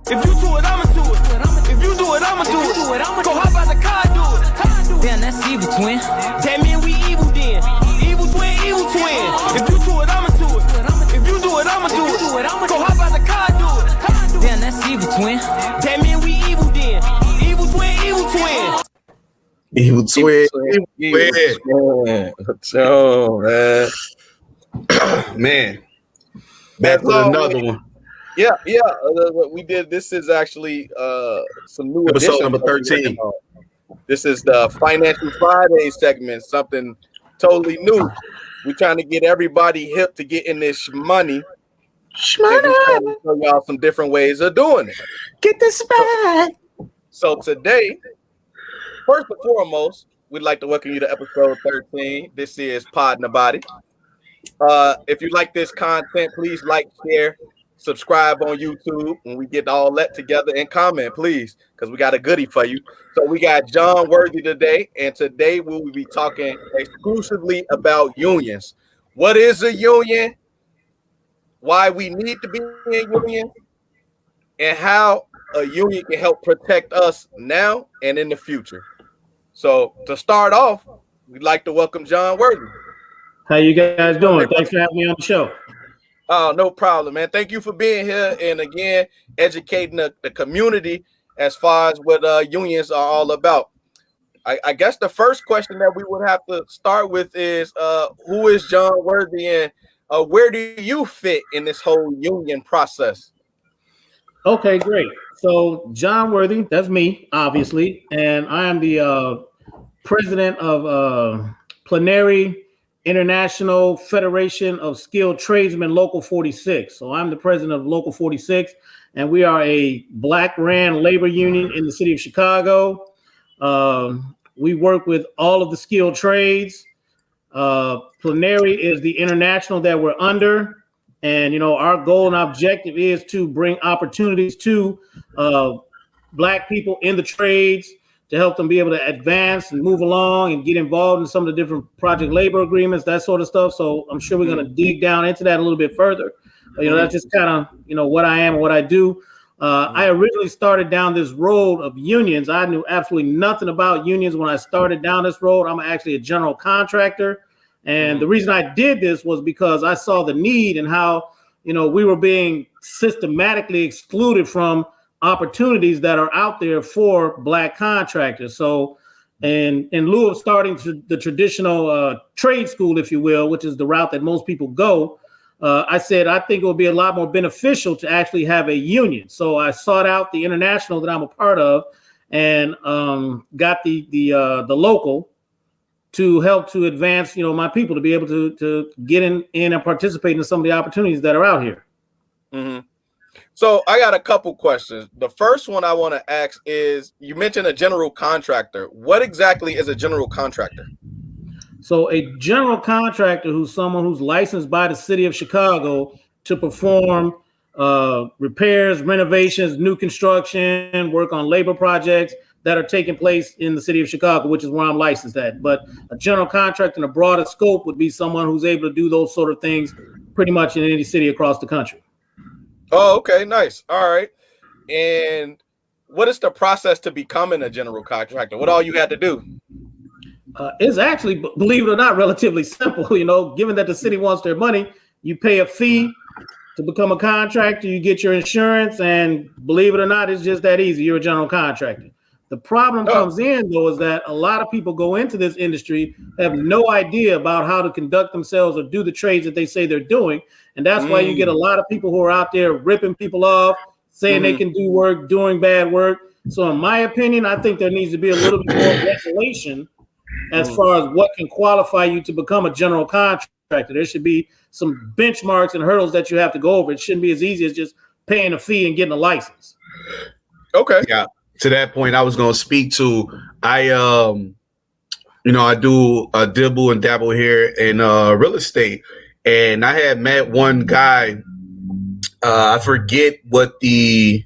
If you do it, I'ma do it. If you do it, I'ma do it. Go hop out the car, do it. Damn, that's evil, twin. That mean we evil then. Evil twin, evil twin. If you do it, I'ma do it. If you do it, I'ma do it. Go hop out the car, do it. Damn, that's evil, twin. That mean we evil then. Evil twin, evil twin. Evil twin. So, Man. Back to another one. Yeah. We did. This is actually some new episode number 13. This is the Financial Friday segment, something totally new. We're trying to get everybody hip to get in this money. We're trying to show y'all some different ways of doing it. Get this back. So today, first and foremost, we'd like to welcome you to episode 13. This is Poddin, Bodi. If you like this content, please like, share, subscribe on YouTube when we get all that together, and comment, please, because we got a goodie for you. So we got John Worthy today, and today we will be talking exclusively about unions. What is a union? Why we need to be in a union, and how a union can help protect us now and in the future. So to start off, we'd like to welcome John Worthy. How you guys doing? Thanks for having me on the show. Oh, no problem, man. Thank you for being here and again educating the community as far as what unions are all about. I guess the first question that we would have to start with is who is John Worthy, and where do you fit in this whole union process? Okay, great. So John Worthy, that's me, obviously, and I am the president of Plenary International Federation of Skilled Tradesmen, Local 46. So I'm the president of Local 46, and we are a Black-ran labor union in the city of Chicago. We work with all of the skilled trades. Plenary is the international that we're under. And, our goal and objective is to bring opportunities to Black people in the trades, to help them be able to advance and move along and get involved in some of the different project labor agreements, that sort of stuff. So I'm sure we're going to dig down into that a little bit further. But, that's just kind of, what I am and what I do. I originally started down this road of unions. I knew absolutely nothing about unions when I started down this road. I'm actually a general contractor. And the reason I did this was because I saw the need and how, we were being systematically excluded from opportunities that are out there for Black contractors. So, in lieu of starting the traditional trade school, if you will, which is the route that most people go, I said, I think it would be a lot more beneficial to actually have a union. So I sought out the international that I'm a part of and got the local to help to advance, my people to be able to get in and participate in some of the opportunities that are out here. Mm-hmm. So I got a couple questions. The first one I want to ask is, you mentioned a general contractor. What exactly is a general contractor? So a general contractor who's someone who's licensed by the city of Chicago to perform repairs, renovations, new construction, work on labor projects that are taking place in the city of Chicago, which is where I'm licensed at. But a general contractor in a broader scope would be someone who's able to do those sort of things pretty much in any city across the country. Oh, okay, nice. All right. And what is the process to becoming a general contractor? What all you had to do? It's actually, believe it or not, relatively simple. Given that the city wants their money, you pay a fee to become a contractor, you get your insurance, and believe it or not, it's just that easy. You're a general contractor. The problem comes in, though, is that a lot of people go into this industry, have no idea about how to conduct themselves or do the trades that they say they're doing. And that's why you get a lot of people who are out there ripping people off, saying they can do work, doing bad work. So in my opinion, I think there needs to be a little bit more regulation as far as what can qualify you to become a general contractor. There should be some benchmarks and hurdles that you have to go over. It shouldn't be as easy as just paying a fee and getting a license. Okay. Yeah. To that point, I was going to speak to, I do a dibble and dabble here in real estate. And I had met one guy, I forget what I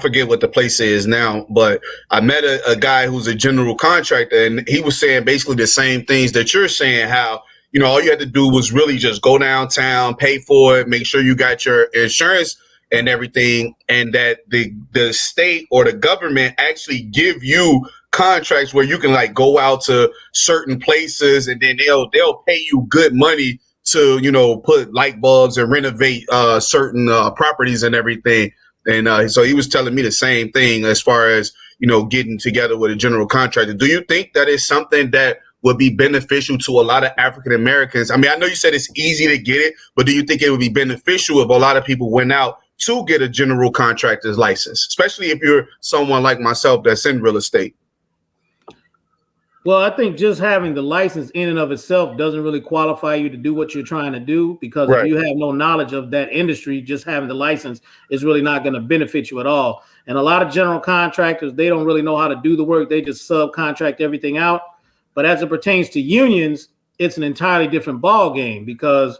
forget what the place is now, but I met a guy who's a general contractor, and he was saying basically the same things that you're saying, how, all you had to do was really just go downtown, pay for it, make sure you got your insurance and everything, and that the state or the government actually give you contracts where you can like go out to certain places, and then they'll pay you good money to, you know, put light bulbs and renovate certain properties and everything. And so he was telling me the same thing as far as, you know, getting together with a general contractor. Do you think that is something that would be beneficial to a lot of African Americans? I mean, I know you said it's easy to get it, but do you think it would be beneficial if a lot of people went out to get a general contractor's license, especially if you're someone like myself that's in real estate? Well, I think just having the license in and of itself doesn't really qualify you to do what you're trying to do, because Right. if you have no knowledge of that industry, just having the license is really not going to benefit you at all. And a lot of general contractors, they don't really know how to do the work. They just subcontract everything out. But as it pertains to unions, it's an entirely different ball game, because,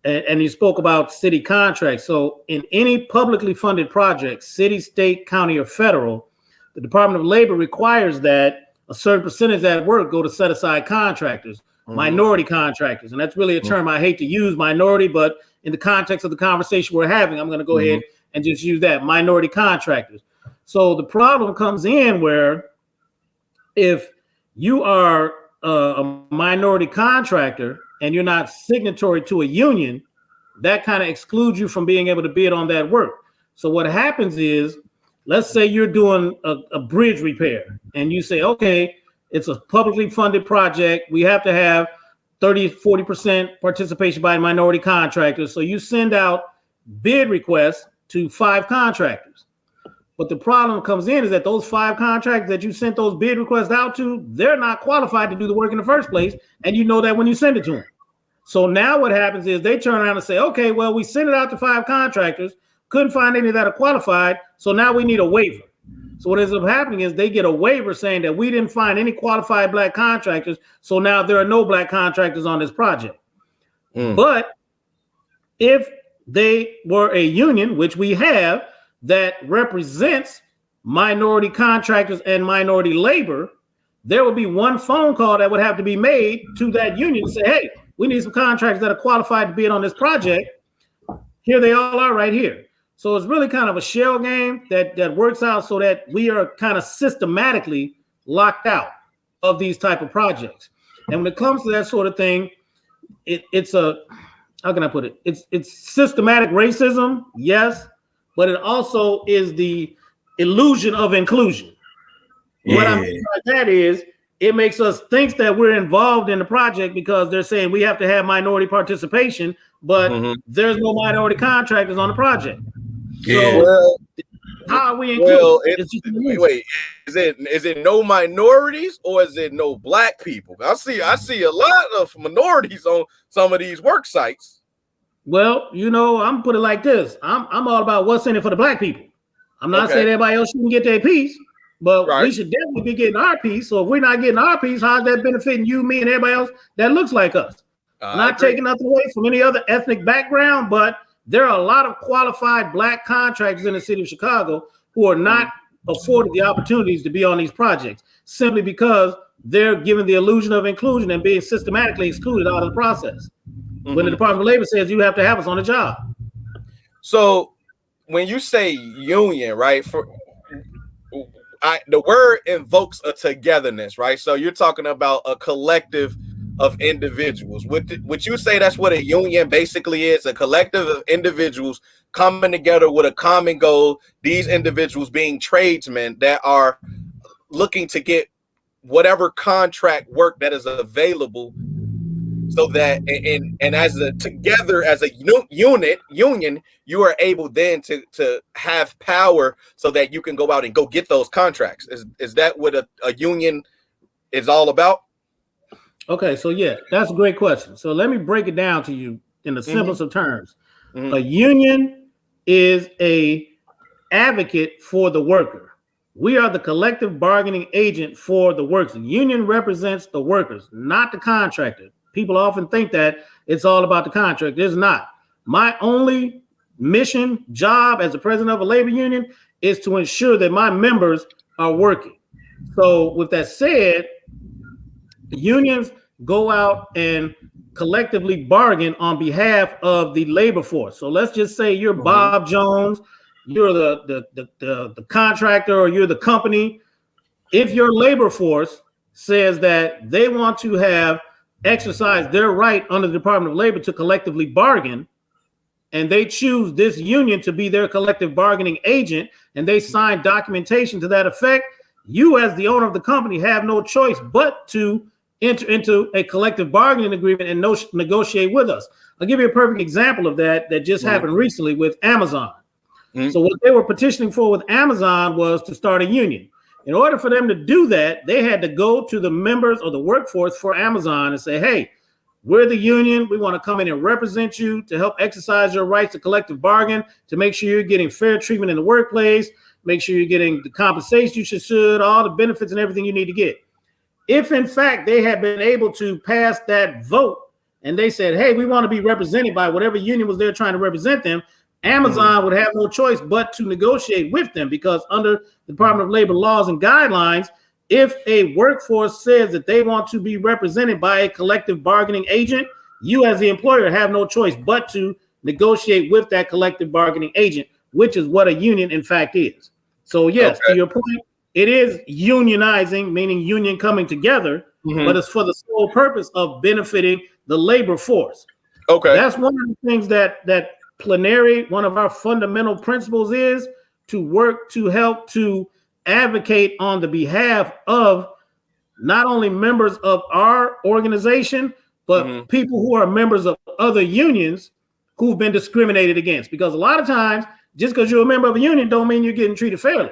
and you spoke about city contracts. So in any publicly funded project, city, state, county, or federal, the Department of Labor requires that a certain percentage of that work go to set aside contractors, minority contractors. And that's really a term I hate to use, minority, but in the context of the conversation we're having, I'm going to go ahead and just use that, minority contractors. So the problem comes in where if you are a minority contractor and you're not signatory to a union, that kind of excludes you from being able to bid on that work. So what happens is, let's say you're doing a bridge repair and you say, okay, it's a publicly funded project. We have to have 30-40% participation by minority contractors. So you send out bid requests to 5 contractors. But the problem comes in is that those 5 contractors that you sent those bid requests out to, they're not qualified to do the work in the first place. And you know that when you send it to them. So now what happens is they turn around and say, okay, well, we sent it out to 5 contractors, couldn't find any that are qualified. So now we need a waiver. So what ends up happening is they get a waiver saying that we didn't find any qualified black contractors. So now there are no black contractors on this project. But if they were a union, which we have, that represents minority contractors and minority labor, there would be one phone call that would have to be made to that union to say, hey, we need some contractors that are qualified to bid on this project. Here they all are right here. So it's really kind of a shell game that works out so that we are kind of systematically locked out of these type of projects. And when it comes to that sort of thing, it's a, how can I put it? It's systematic racism, yes, but it also is the illusion of inclusion. Yeah. What I mean by that is it makes us think that we're involved in the project because they're saying we have to have minority participation, but there's no minority contractors on the project. Yeah. So Well, how are we included? wait, is it no minorities or is it no black people? I see a lot of minorities on some of these work sites. Well, you know, I'm put it like this. I'm all about what's in it for the black people. I'm not saying everybody else shouldn't get their piece, but we should definitely be getting our piece. So if we're not getting our piece, how's that benefiting you, me, and everybody else that looks like us? Not taking nothing away from any other ethnic background, but there are a lot of qualified black contractors in the city of Chicago who are not afforded the opportunities to be on these projects simply because they're given the illusion of inclusion and being systematically excluded out of the process. When the Department of Labor says you have to have us on the job. So when you say union, right, the word invokes a togetherness, right? So you're talking about a collective of individuals. Would you say that's what a union basically is? A collective of individuals coming together with a common goal, these individuals being tradesmen that are looking to get whatever contract work that is available, so that and as a together as a union, you are able then to have power so that you can go out and go get those contracts. Is that what a union is all about? Okay, so yeah, that's a great question. So let me break it down to you in the simplest of terms. A union is a advocate for the worker. We are the collective bargaining agent for the workers. The union represents the workers, not the contractor. People often think that it's all about the contract. It's not. My only mission, job as the president of a labor union is to ensure that my members are working. So with that said, unions go out and collectively bargain on behalf of the labor force. So let's just say you're Bob Jones, you're the contractor, or you're the company. If your labor force says that they want to have exercised their right under the Department of Labor to collectively bargain, and they choose this union to be their collective bargaining agent, and they sign documentation to that effect, you as the owner of the company have no choice but to enter into a collective bargaining agreement and negotiate with us. I'll give you a perfect example of that just happened recently with Amazon. So what they were petitioning for with Amazon was to start a union. In order for them to do that, they had to go to the members or the workforce for Amazon and say, hey, we're the union. We want to come in and represent you to help exercise your rights to collective bargain, to make sure you're getting fair treatment in the workplace, make sure you're getting the compensation you should, all the benefits and everything you need to get. If, in fact, they had been able to pass that vote and they said, hey, we want to be represented by whatever union was there trying to represent them, Amazon would have no choice but to negotiate with them, because under the Department of Labor laws and guidelines, if a workforce says that they want to be represented by a collective bargaining agent, you as the employer have no choice but to negotiate with that collective bargaining agent, which is what a union in fact is. So yes, to your point, it is unionizing, meaning union coming together, but it's for the sole purpose of benefiting the labor force. Okay. That's one of the things that plenary, one of our fundamental principles, is to work to help to advocate on the behalf of not only members of our organization, but people who are members of other unions who've been discriminated against. Because a lot of times, just because you're a member of a union don't mean you're getting treated fairly.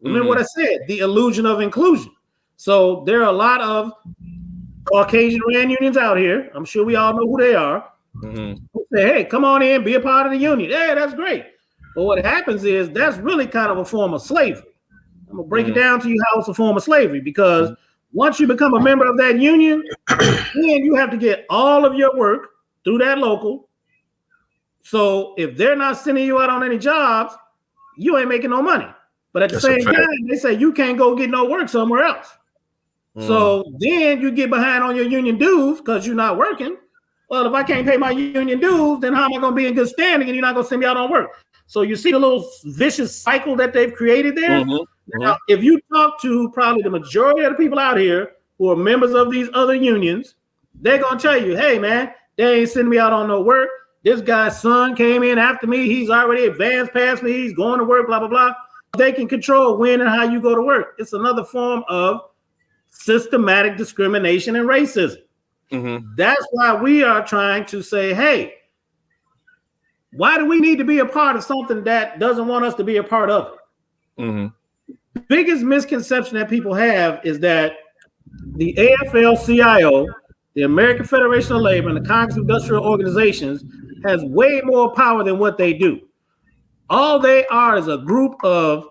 Remember what I said, the illusion of inclusion. So there are a lot of Caucasian ran unions out here. I'm sure we all know who they are. Who say, hey, come on in, be a part of the union. Yeah, that's great. But what happens is that's really kind of a form of slavery. I'm gonna break it down to you how it's a form of slavery, because once you become a member of that union, then you have to get all of your work through that local. So if they're not sending you out on any jobs, you ain't making no money. But at the same time, they say you can't go get no work somewhere else. So then you get behind on your union dues because you're not working. Well, if I can't pay my union dues, then how am I going to be in good standing and you're not going to send me out on work? So you see the little vicious cycle that they've created there. Now, if you talk to probably the majority of the people out here who are members of these other unions, they're going to tell you, hey, man, they ain't sending me out on no work. This guy's son came in after me. He's already advanced past me. He's going to work, blah, blah, blah. They can control when and how you go to work. It's another form of systematic discrimination and racism. That's why we are trying to say, hey, why do we need to be a part of something that doesn't want us to be a part of it? Biggest misconception that people have is that the AFL-CIO, the American Federation of Labor, and the Congress of Industrial Organizations has way more power than what they do. All they are is a group of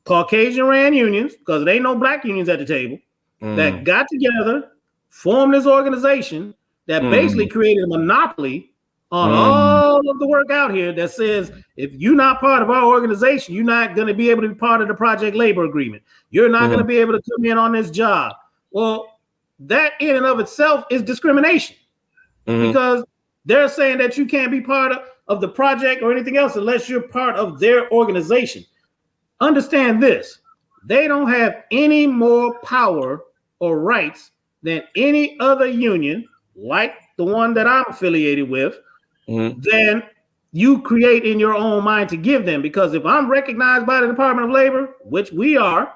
Caucasian ran unions, because there ain't no black unions at the table, that got together, formed this organization that basically created a monopoly on all of the work out here that says, if you're not part of our organization, you're not going to be able to be part of the project labor agreement. You're not going to be able to come in on this job. Well, that in and of itself is discrimination, because they're saying that you can't be part of the project or anything else unless you're part of their organization. Understand this. They don't have any more power or rights than any other union, like the one that I'm affiliated with, than you create in your own mind to give them. Because if I'm recognized by the Department of Labor, which we are,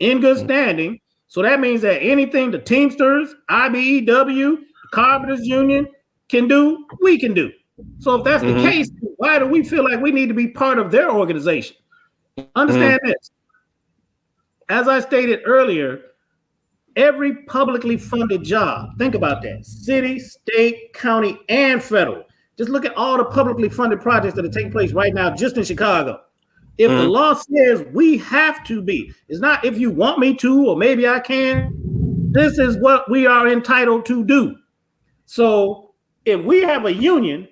in good standing, so that means that anything the Teamsters, IBEW, Carpenters Union can do, we can do. So if that's the case, why do we feel like we need to be part of their organization? Understand this. As I stated earlier, every publicly funded job, think about that, city, state, county, and federal. Just look at all the publicly funded projects that are taking place right now just in Chicago. If the law says we have to be, it's not if you want me to or maybe I can. This is what we are entitled to do. So if we have a union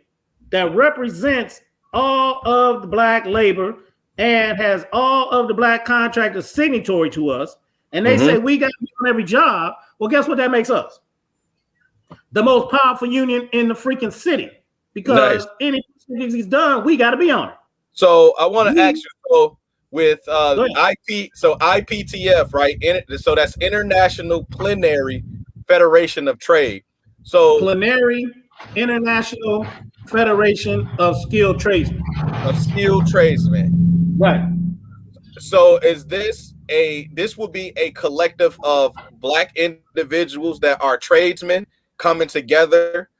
that represents all of the black labor and has all of the black contractors signatory to us, and they say we got to be on every job, well, guess what that makes us? the most powerful union in the freaking city, because anything he's done, we got to be on it. So I want to ask you, so with IPTF, right? So that's International Plenary Federation of Trade. So Plenary International Federation of Skilled Tradesmen. Right. So is this will be a collective of Black individuals that are tradesmen coming together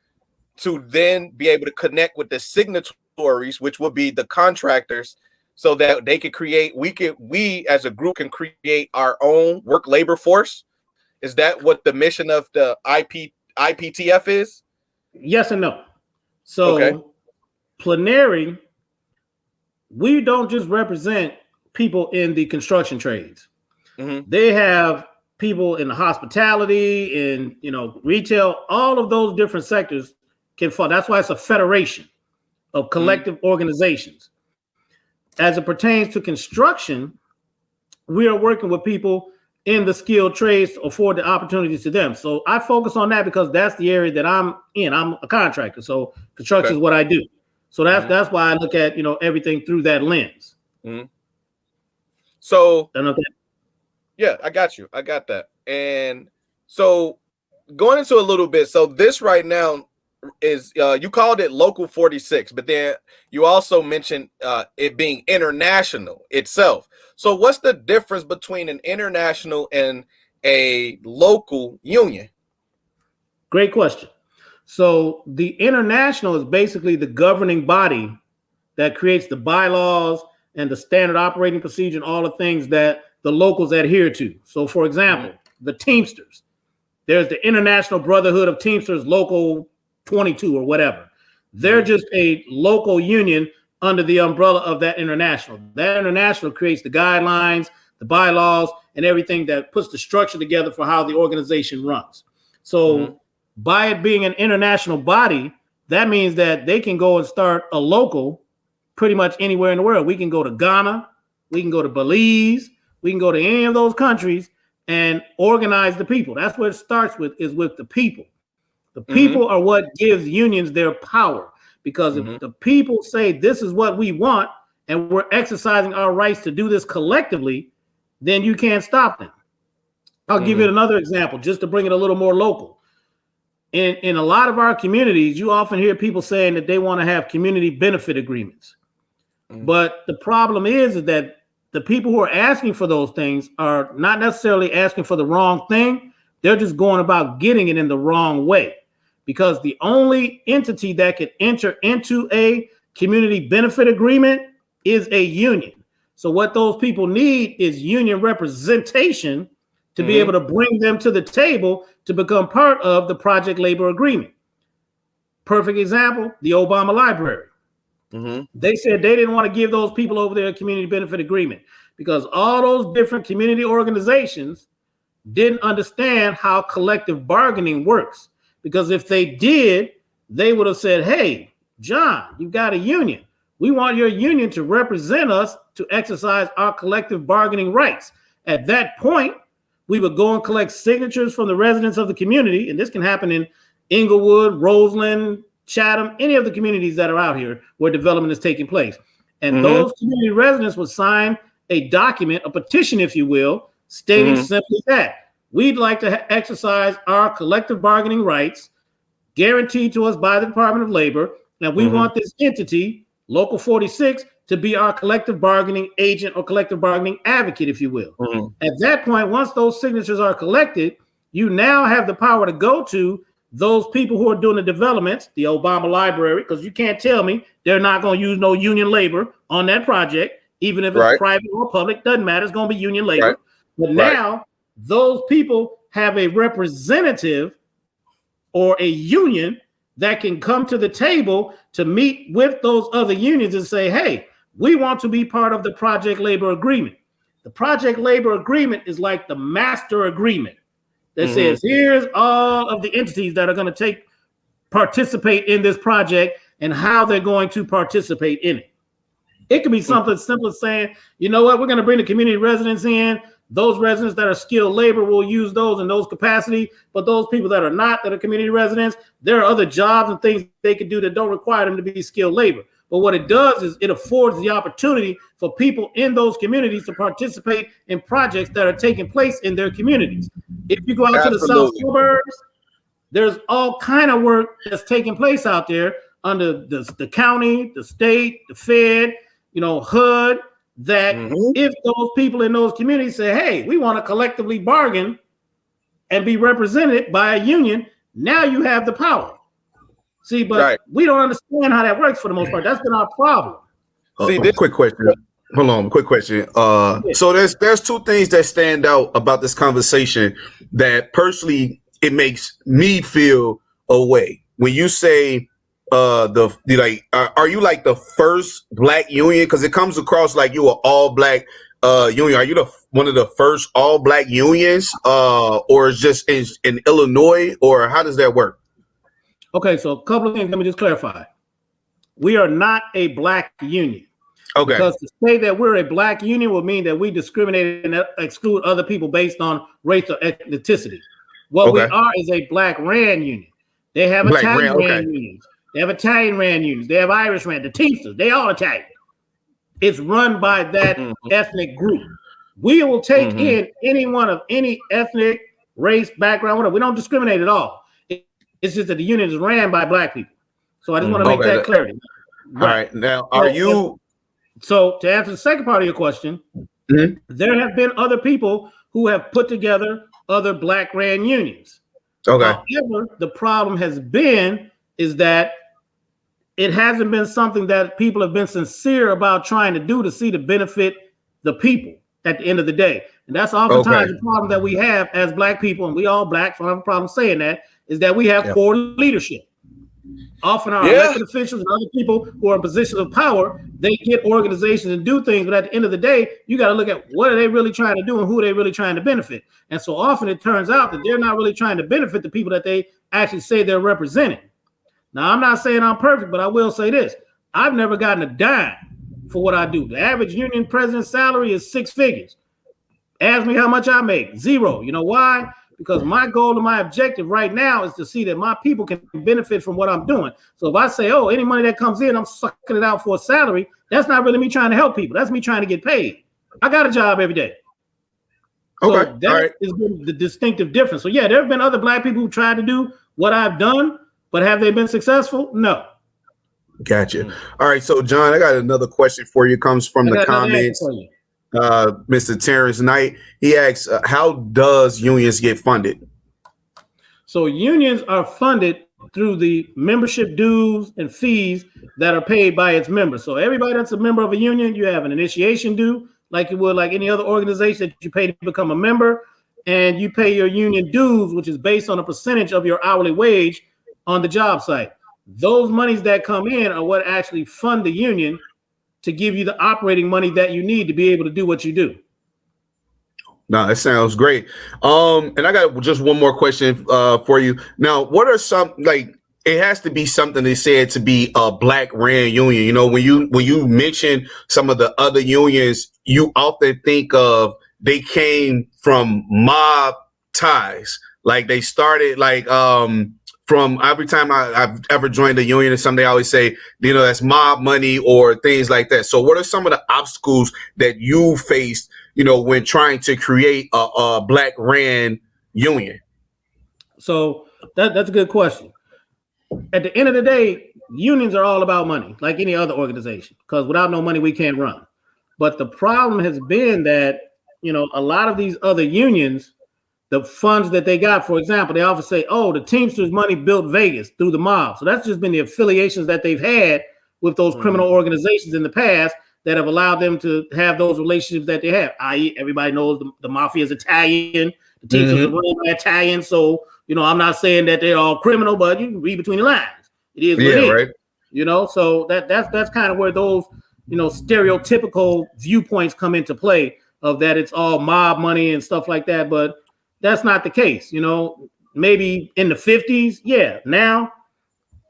to then be able to connect with the signatories, which will be the contractors, so that they could create, we as a group can create our own work labor force? Is that what the mission of the IPTF is? Yes and no. So Plenary, we don't just represent people in the construction trades. They have people in the hospitality, in retail, all of those different sectors can fall. That's why it's a federation of collective organizations. As it pertains to construction, we are working with people in the skilled trades to afford the opportunities to them. So I focus on that because that's the area that I'm in. I'm a contractor, so construction is what I do. So that's why I look at everything through that lens. So yeah, I got you. I got that. And so going into a little bit, so this right now is you called it Local 46, but then you also mentioned it being international itself. So what's the difference between an international and a local union? Great question. So the international is basically the governing body that creates the bylaws and the standard operating procedure and all the things that the locals adhere to. So for example, the Teamsters, there's the International Brotherhood of Teamsters, Local 22 or whatever. They're just a local union under the umbrella of that international. That international creates the guidelines, the bylaws, and everything that puts the structure together for how the organization runs. So by it being an international body, that means that they can go and start a local pretty much anywhere in the world. We can go to Ghana, we can go to Belize, we can go to any of those countries and organize the people. That's what it starts with, is with the people. The people are what gives unions their power, because if the people say this is what we want and we're exercising our rights to do this collectively, then you can't stop them. I'll give you another example just to bring it a little more local. In a lot of our communities, you often hear people saying that they want to have community benefit agreements. But the problem is that the people who are asking for those things are not necessarily asking for the wrong thing. They're just going about getting it in the wrong way, because the only entity that can enter into a community benefit agreement is a union. So what those people need is union representation to be able to bring them to the table to become part of the project labor agreement. Perfect example, the Obama Library. They said they didn't want to give those people over there a community benefit agreement because all those different community organizations didn't understand how collective bargaining works. Because if they did, they would have said, hey, John, you've got a union. We want your union to represent us to exercise our collective bargaining rights. At that point, we would go and collect signatures from the residents of the community. And this can happen in Inglewood, Roseland, Chatham, any of the communities that are out here where development is taking place. And those community residents would sign a document, a petition, if you will, stating simply that we'd like to exercise our collective bargaining rights guaranteed to us by the Department of Labor. And we want this entity, Local 46, to be our collective bargaining agent or collective bargaining advocate, if you will. At that point, once those signatures are collected, you now have the power to go to those people who are doing the developments, the Obama Library, because you can't tell me they're not going to use no union labor on that project, even if it's private or public, doesn't matter. It's going to be union labor. But now those people have a representative or a union that can come to the table to meet with those other unions and say, hey, we want to be part of the project labor agreement. The project labor agreement is like the master agreement that says, here's all of the entities that are going to participate in this project and how they're going to participate in it. It could be something simple as saying, you know what, we're going to bring the community residents in those residents that are skilled labor will use those in those capacity. But those people that are not, that are community residents, there are other jobs and things they can do that don't require them to be skilled labor. But what it does is it affords the opportunity for people in those communities to participate in projects that are taking place in their communities. If you go out to the South suburbs, there's all kind of work that's taking place out there under the county, the state, the Fed, HUD, that if those people in those communities say, hey, we want to collectively bargain and be represented by a union, now you have the power. See, but we don't understand how that works for the most part. That's been our problem. Quick question. Hold on, quick question. So there's two things that stand out about this conversation that personally it makes me feel a way. When you say are you like the first black union? Because it comes across like you are all black union. Are you one of the first all black unions, or is just in Illinois, or how does that work? Okay, so a couple of things. Let me just clarify. We are not a black union. Okay. Because to say that we're a black union would mean that we discriminate and exclude other people based on race or ethnicity. What we are is a black RAND union. They have Italian RAND unions. They have Italian RAND unions. They have Irish RAND. The Teamsters, they all Italian. It's run by that ethnic group. We will take in anyone of any ethnic, race, background, whatever. We don't discriminate at all. It's just that the union is ran by black people. So I just want to make that clarity. All right. Now, are you... So to answer the second part of your question, there have been other people who have put together other black RAND unions. Okay. However, the problem has been is that it hasn't been something that people have been sincere about trying to do to see to benefit the people at the end of the day. And that's oftentimes the problem that we have as black people, and we all black, so I don't have a problem saying that, is that we have poor leadership. Often our elected officials and other people who are in positions of power, they get organizations and do things, but at the end of the day, you got to look at what are they really trying to do and who are they really trying to benefit. And so often it turns out that they're not really trying to benefit the people that they actually say they're representing. Now, I'm not saying I'm perfect, but I will say this. I've never gotten a dime for what I do. The average union president's salary is 6 figures. Ask me how much I make. 0. You know why? Because my goal and my objective right now is to see that my people can benefit from what I'm doing. So if I say, oh, any money that comes in, I'm sucking it out for a salary, that's not really me trying to help people. That's me trying to get paid. I got a job every day. So that is the distinctive difference. So yeah, there have been other black people who tried to do what I've done, but have they been successful? No. Gotcha. All right. So John, I got another question for you. It comes from the comments. Mr. Terrence Knight, he asks, how does unions get funded? So unions are funded through the membership dues and fees that are paid by its members. So everybody that's a member of a union, you have an initiation due, like you would like any other organization that you pay to become a member, and you pay your union dues, which is based on a percentage of your hourly wage on the job site. Those monies that come in are what actually fund the union to give you the operating money that you need to be able to do what you do. No, that sounds great. And I got just one more question for you. Now, what are some, like, it has to be something they said to be a black RAND union. You know, when you mention some of the other unions, you often think of they came from mob ties. Like they started like from every time I've ever joined a union or something, they always say, you know, that's mob money or things like that. So what are some of the obstacles that you faced, you know, when trying to create a black RAND union? So that's a good question. At the end of the day, unions are all about money, like any other organization, because without no money, we can't run. But the problem has been that, you know, a lot of these other unions, the funds that they got, for example, they often say, oh, the Teamsters money built Vegas through the mob. So that's just been the affiliations that they've had with those criminal organizations in the past that have allowed them to have those relationships that they have, i.e. everybody knows the mafia is Italian, the Teamsters are run by Italian. So, you know, I'm not saying that they're all criminal, but you can read between the lines. It is what it is. Right. You know, so that's kind of where those, you know, stereotypical viewpoints come into play of that it's all mob money and stuff like that. But that's not the case. You know, maybe in the 50s. Yeah. Now,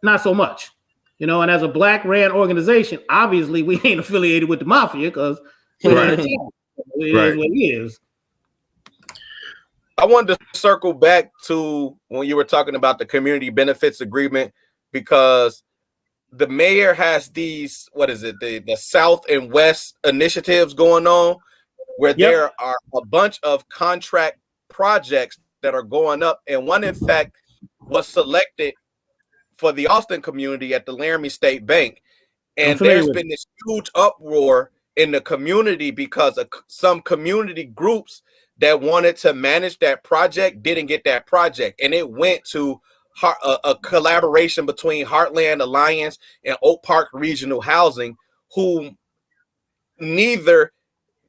not so much. You know, and as a black RAND organization, obviously we ain't affiliated with the mafia because it is what it is. I wanted to circle back to when you were talking about the community benefits agreement, because the mayor has these, what is it, the South and West initiatives going on, where there are a bunch of contract projects that are going up. And one, in fact, was selected for the Austin community at the Laramie State Bank. And there's been this huge uproar in the community because of some community groups that wanted to manage that project didn't get that project. And it went to a collaboration between Heartland Alliance and Oak Park Regional Housing, who neither,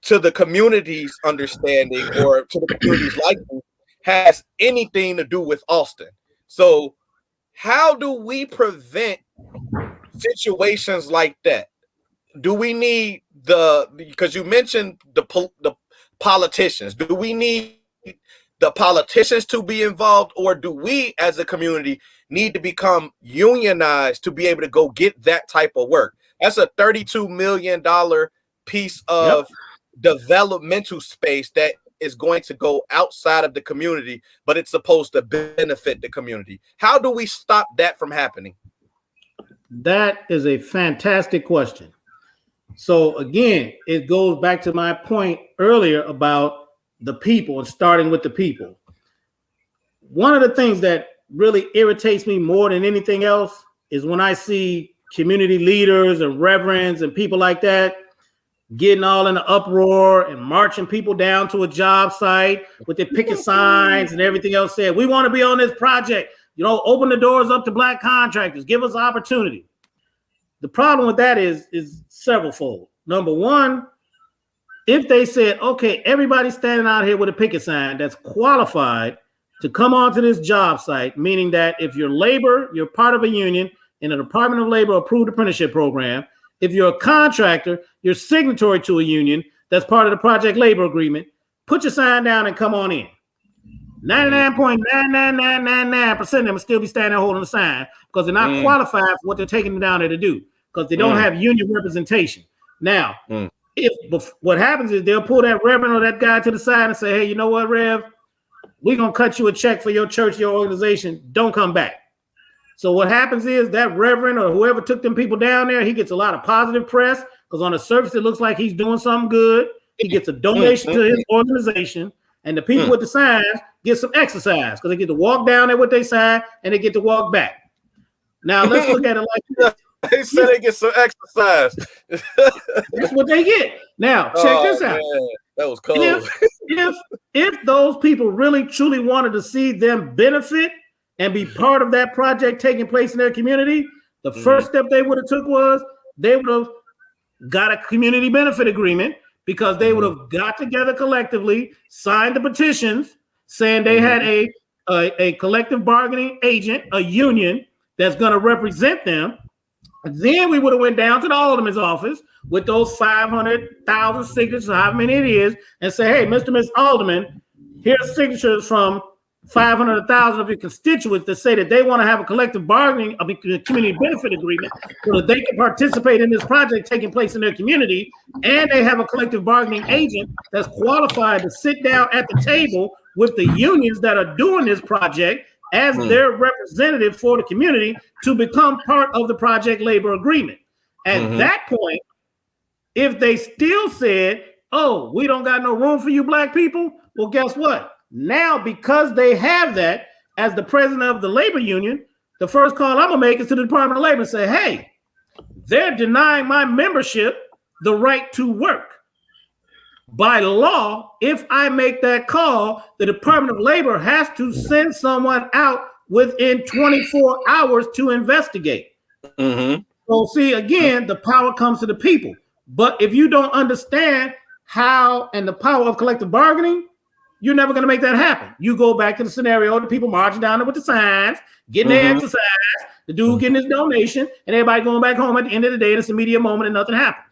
to the community's understanding or to the community's liking, has anything to do with Austin. So how do we prevent situations like that? Do we need because you mentioned the politicians, do we need the politicians to be involved, or do we as a community need to become unionized to be able to go get that type of work? That's a $32 million piece of developmental space that is going to go outside of the community, but it's supposed to benefit the community. How do we stop that from happening? That is a fantastic question. So again, it goes back to my point earlier about the people and starting with the people. One of the things that really irritates me more than anything else is when I see community leaders and reverends and people like that getting all in the uproar and marching people down to a job site with their picket signs and everything else, said, we want to be on this project. You know, open the doors up to Black contractors, give us opportunity. The problem with that is severalfold. Number one, if they said, okay, everybody's standing out here with a picket sign that's qualified to come onto this job site, meaning that if you're labor, you're part of a union in a Department of Labor approved apprenticeship program. If you're a contractor, you're signatory to a union that's part of the project labor agreement. Put your sign down and come on in. 99.99999% of them will still be standing there holding the sign because they're not qualified for what they're taking them down there to do, because they don't have union representation. Now, if what happens is they'll pull that reverend or that guy to the side and say, hey, you know what, Rev? We're going to cut you a check for your church, your organization. Don't come back. So what happens is that reverend or whoever took them people down there, he gets a lot of positive press because on the surface, it looks like he's doing something good. He gets a donation to his organization, and the people with the signs get some exercise because they get to walk down there with their sign and they get to walk back. Now, let's look at it like this. They said they get some exercise. That's what they get. Now, check this out. Man, that was cold. If those people really, truly wanted to see them benefit and be part of that project taking place in their community, the first step they would have took was they would have got a community benefit agreement, because they would have got together collectively, signed the petitions saying they had a collective bargaining agent, a union that's going to represent them. Then we would have went down to the alderman's office with those 500,000 signatures, however many it is, and say, hey, Mr. and Ms. Alderman, here's signatures from 500,000 of your constituents that say that they want to have a collective bargaining of a community benefit agreement so that they can participate in this project taking place in their community, and they have a collective bargaining agent that's qualified to sit down at the table with the unions that are doing this project as their representative for the community to become part of the project labor agreement. At that point, if they still said, oh, we don't got no room for you Black people, well, guess what? Now, because they have that, as the president of the labor union, the first call I'm gonna make is to the Department of Labor and say, hey, they're denying my membership the right to work. By law, if I make that call, the Department of Labor has to send someone out within 24 hours to investigate. So see, again, the power comes to the people. But if you don't understand how and the power of collective bargaining, you're never going to make that happen. You go back to the scenario of the people marching down there with the signs, getting their exercise, the dude getting his donation, and everybody going back home at the end of the day, and it's a media moment and nothing happens.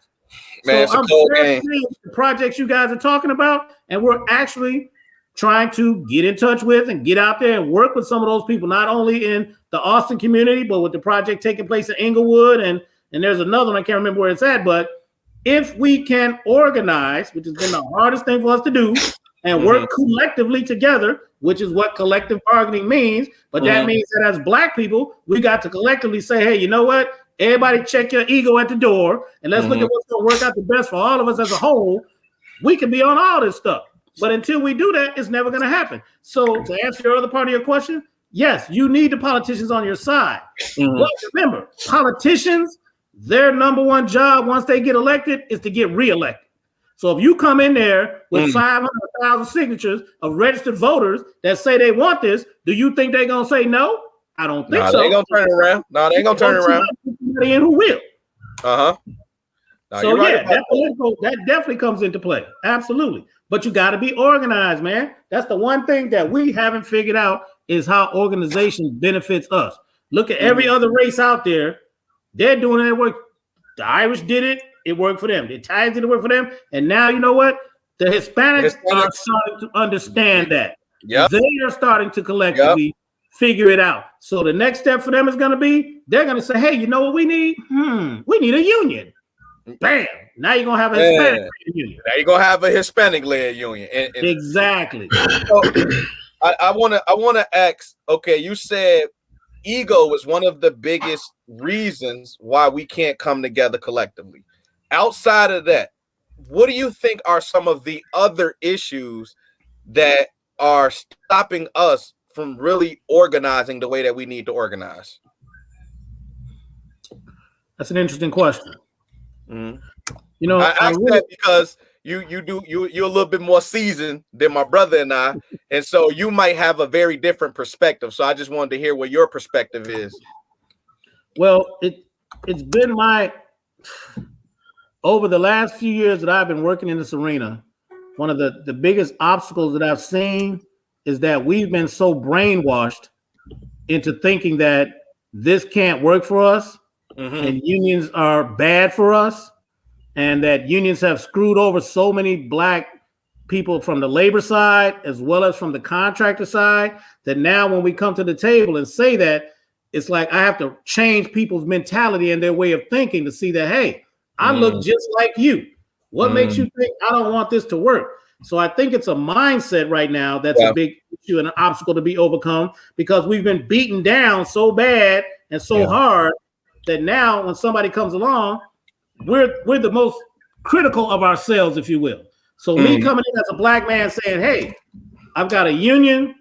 Man, so I'm very pleased with the projects you guys are talking about, and we're actually trying to get in touch with and get out there and work with some of those people, not only in the Austin community, but with the project taking place in Inglewood, and there's another one, I can't remember where it's at, but if we can organize, which has been the hardest thing for us to do, and work collectively together, which is what collective bargaining means. But that means that as Black people, we got to collectively say, hey, you know what? Everybody check your ego at the door, and let's look at what's going to work out the best for all of us as a whole. We can be on all this stuff. But until we do that, it's never going to happen. So to answer your other part of your question, yes, you need the politicians on your side. But remember, politicians, their number one job once they get elected is to get reelected. So if you come in there with 500,000 signatures of registered voters that say they want this, do you think they're going to say no? I don't think so. They ain't going to turn it around. No, they ain't going to turn it around. Somebody in who will. No, so yeah, that definitely comes into play. Absolutely. But you got to be organized, man. That's the one thing that we haven't figured out is how organization benefits us. Look at every other race out there. They're doing their work. The Irish did it. It worked for them. The Italians did it work for them. And now, you know what? The Hispanics are starting to understand that. Yep. They are starting to collectively figure it out. So the next step for them is going to be, they're going to say, hey, you know what we need? We need a union. Bam. Now you're going to have a Hispanic union. Now you're going to have a Hispanic-led union. And exactly. So, I want to ask, okay, you said ego is one of the biggest reasons why we can't come together collectively. Outside of that, what do you think are some of the other issues that are stopping us from really organizing the way that we need to organize? That's an interesting question. You know, I ask that because you're a little bit more seasoned than my brother and I, and so you might have a very different perspective. So I just wanted to hear what your perspective is. Well, it's been over the last few years that I've been working in this arena, one of the biggest obstacles that I've seen is that we've been so brainwashed into thinking that this can't work for us and unions are bad for us, and that unions have screwed over so many Black people from the labor side as well as from the contractor side, that now when we come to the table and say that, it's like I have to change people's mentality and their way of thinking to see that, hey, I look just like you. What makes you think I don't want this to work? So I think it's a mindset right now that's a big issue and an obstacle to be overcome, because we've been beaten down so bad and so hard that now when somebody comes along, we're the most critical of ourselves, if you will. So me coming in as a Black man saying, hey, I've got a union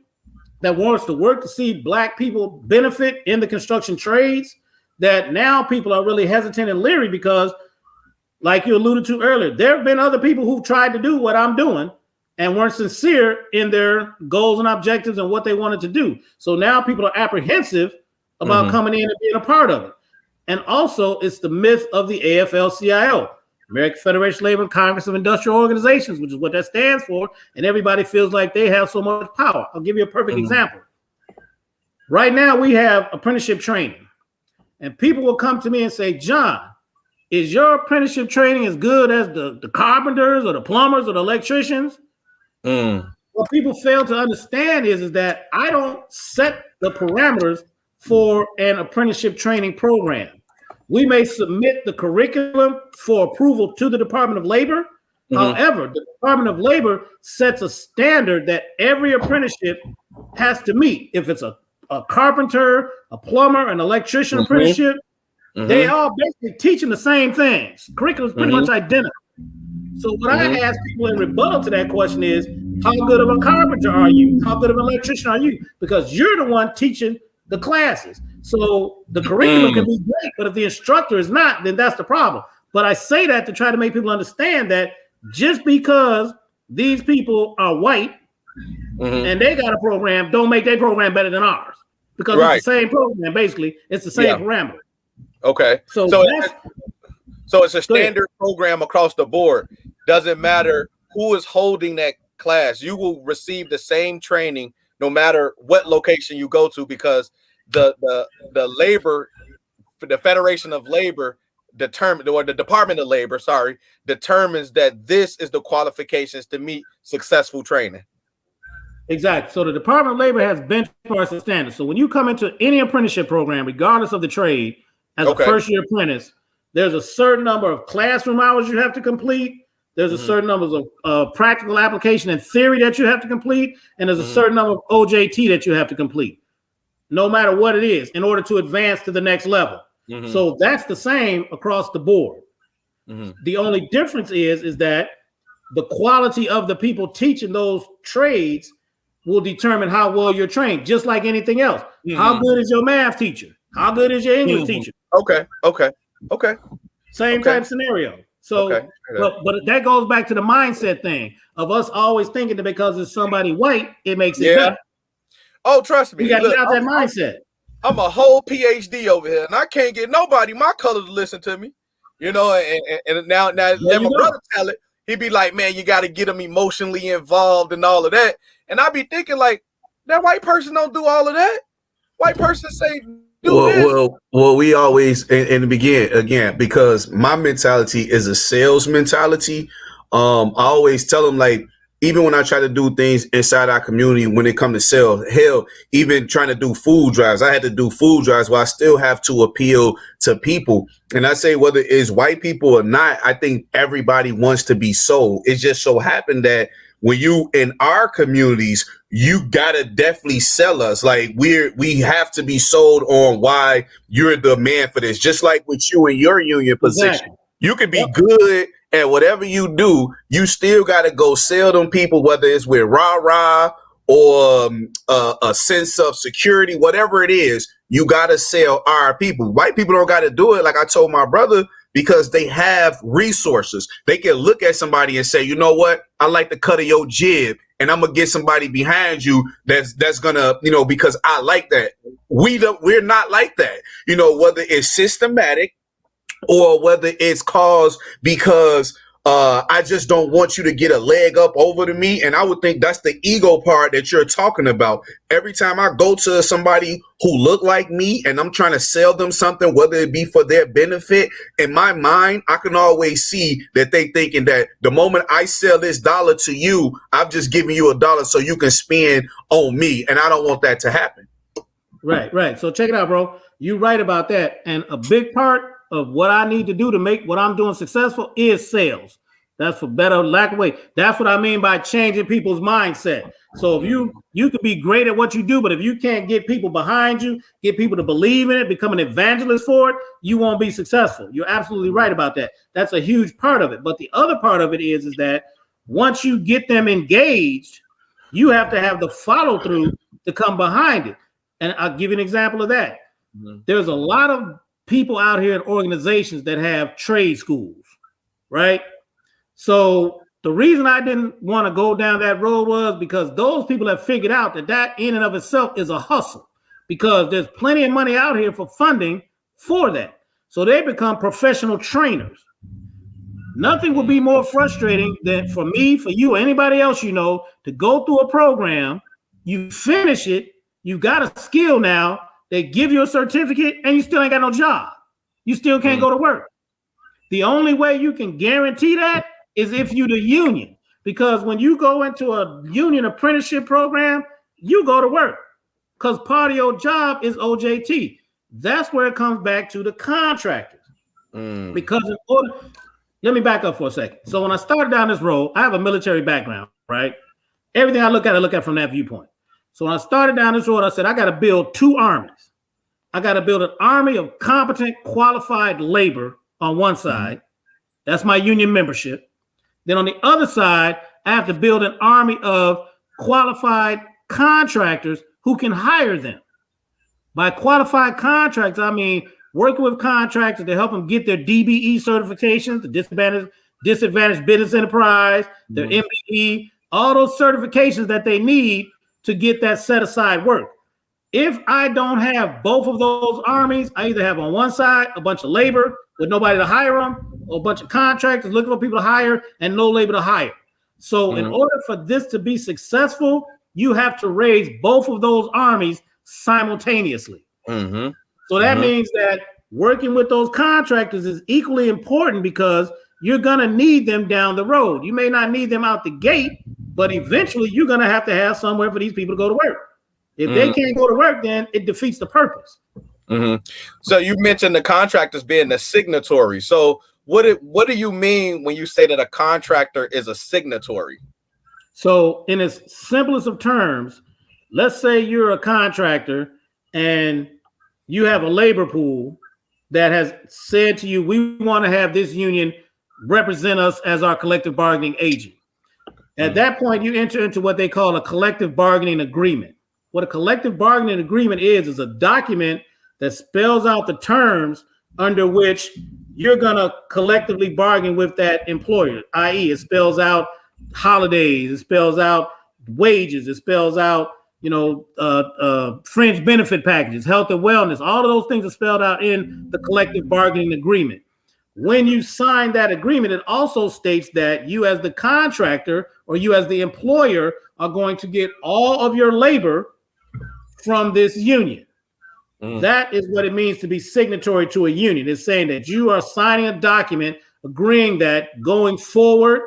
that wants to work to see Black people benefit in the construction trades, that now people are really hesitant and leery because, like you alluded to earlier, there have been other people who've tried to do what I'm doing and weren't sincere in their goals and objectives and what they wanted to do. So now people are apprehensive about coming in and being a part of it. And also, it's the myth of the AFL-CIO, American Federation of Labor and Congress of Industrial Organizations, which is what that stands for. And everybody feels like they have so much power. I'll give you a perfect example. Right now, we have apprenticeship training. And people will come to me and say, John, is your apprenticeship training as good as the carpenters or the plumbers or the electricians? What people fail to understand is that I don't set the parameters for an apprenticeship training program. We may submit the curriculum for approval to the Department of Labor. However, the Department of Labor sets a standard that every apprenticeship has to meet. If it's a carpenter, a plumber, an electrician apprenticeship, they all basically teaching the same things. Curriculum is pretty much identical. So what I ask people in rebuttal to that question is, how good of a carpenter are you? How good of an electrician are you? Because you're the one teaching the classes. So the curriculum can be great, but if the instructor is not, then that's the problem. But I say that to try to make people understand that just because these people are white and they got a program, don't make their program better than ours. Because it's the same program, basically. It's the same parameter. Okay. So it's a standard program across the board. Doesn't matter who is holding that class. You will receive the same training no matter what location you go to, because the labor, the Federation of Labor determined, or the Department of Labor, determines that this is the qualifications to meet successful training. Exactly. So the Department of Labor has benchmarks and standards. So when you come into any apprenticeship program, regardless of the trade, as a first-year apprentice, there's a certain number of classroom hours you have to complete, There's a certain number of practical application and theory that you have to complete, and there's a certain number of OJT that you have to complete, no matter what it is, in order to advance to the next level. So that's the same across the board. The only difference is that the quality of the people teaching those trades will determine how well you're trained, just like anything else. How good is your math teacher? How good is your English teacher? Okay. Same type scenario. So, but that goes back to the mindset thing of us always thinking that because it's somebody white, it makes it better. Oh, trust me. You got to get out that mindset. I'm a whole PhD over here, and I can't get nobody my color to listen to me. You know, and now let my brother tell it. He'd be like, man, you got to get them emotionally involved and all of that. And I'd be thinking like, that white person don't do all of that. White person say, Well, we always in the beginning again, because my mentality is a sales mentality. I always tell them, like, even when I try to do things inside our community, when it comes to sales, hell, even trying to do food drives, I had to do food drives where I still have to appeal to people. And I say, whether it's white people or not, I think everybody wants to be sold. It just so happened that when you in our communities, you gotta definitely sell us. Like we have to be sold on why you're the man for this. Just like with you in your union position, you could be good at whatever you do. You still gotta go sell them people, whether it's with rah-rah or a sense of security, whatever it is. You gotta sell our people. White people don't gotta do it. Like I told my brother, because they have resources. They can look at somebody and say, you know what? I like the cut of your jib, and I'm gonna get somebody behind you that's gonna, you know, because I like that. We're not like that. You know, whether it's systematic or whether it's caused because I just don't want you to get a leg up over to me. And I would think that's the ego part that you're talking about. Every time I go to somebody who look like me and I'm trying to sell them something, whether it be for their benefit, in my mind, I can always see that they thinking that the moment I sell this dollar to you, I've just given you $1 so you can spend on me. And I don't want that to happen. Right. So check it out, bro. You're right about that. And a big part of what I need to do to make what I'm doing successful is sales. That's for better lack of way. That's what I mean by changing people's mindset. So if you could be great at what you do, but if you can't get people behind you, get people to believe in it, become an evangelist for it, you won't be successful. You're absolutely right about that. That's a huge part of it. But the other part of it is that once you get them engaged, you have to have the follow through to come behind it. And I'll give you an example of that. There's a lot of people out here in organizations that have trade schools, right? So the reason I didn't want to go down that road was because those people have figured out that in and of itself is a hustle, because there's plenty of money out here for funding for that. So they become professional trainers. Nothing would be more frustrating than for me, for you, or anybody else, you know, to go through a program, you finish it, you got a skill now, they give you a certificate, and you still ain't got no job. You still can't go to work. The only way you can guarantee that is if you're the union. Because when you go into a union apprenticeship program, you go to work. Because part of your job is OJT. That's where it comes back to the contractors. Because let me back up for a second. So when I started down this road, I have a military background, right? Everything I look at from that viewpoint. So when I started down this road, I said, I got to build two armies. I got to build an army of competent, qualified labor on one side. That's my union membership. Then on the other side, I have to build an army of qualified contractors who can hire them. By qualified contractors, I mean working with contractors to help them get their DBE certifications, the disadvantaged business enterprise, their MBE, all those certifications that they need to get that set aside work. If I don't have both of those armies, I either have on one side a bunch of labor with nobody to hire them, or a bunch of contractors looking for people to hire and no labor to hire. So in order for this to be successful, you have to raise both of those armies simultaneously. So that means that working with those contractors is equally important, because you're going to need them down the road. You may not need them out the gate, but eventually you're going to have somewhere for these people to go to work. If they can't go to work, then it defeats the purpose. So you mentioned the contractors being the signatory. So what do you mean when you say that a contractor is a signatory? So in its simplest of terms, let's say you're a contractor and you have a labor pool that has said to you, we want to have this union represent us as our collective bargaining agent. At that point, you enter into what they call a collective bargaining agreement. What a collective bargaining agreement is a document that spells out the terms under which you're going to collectively bargain with that employer, i.e. it spells out holidays, it spells out wages, it spells out, fringe benefit packages, health and wellness, all of those things are spelled out in the collective bargaining agreement. When you sign that agreement, it also states that you as the contractor or you as the employer are going to get all of your labor from this union. That is what it means to be signatory to a union. It's saying that you are signing a document agreeing that going forward,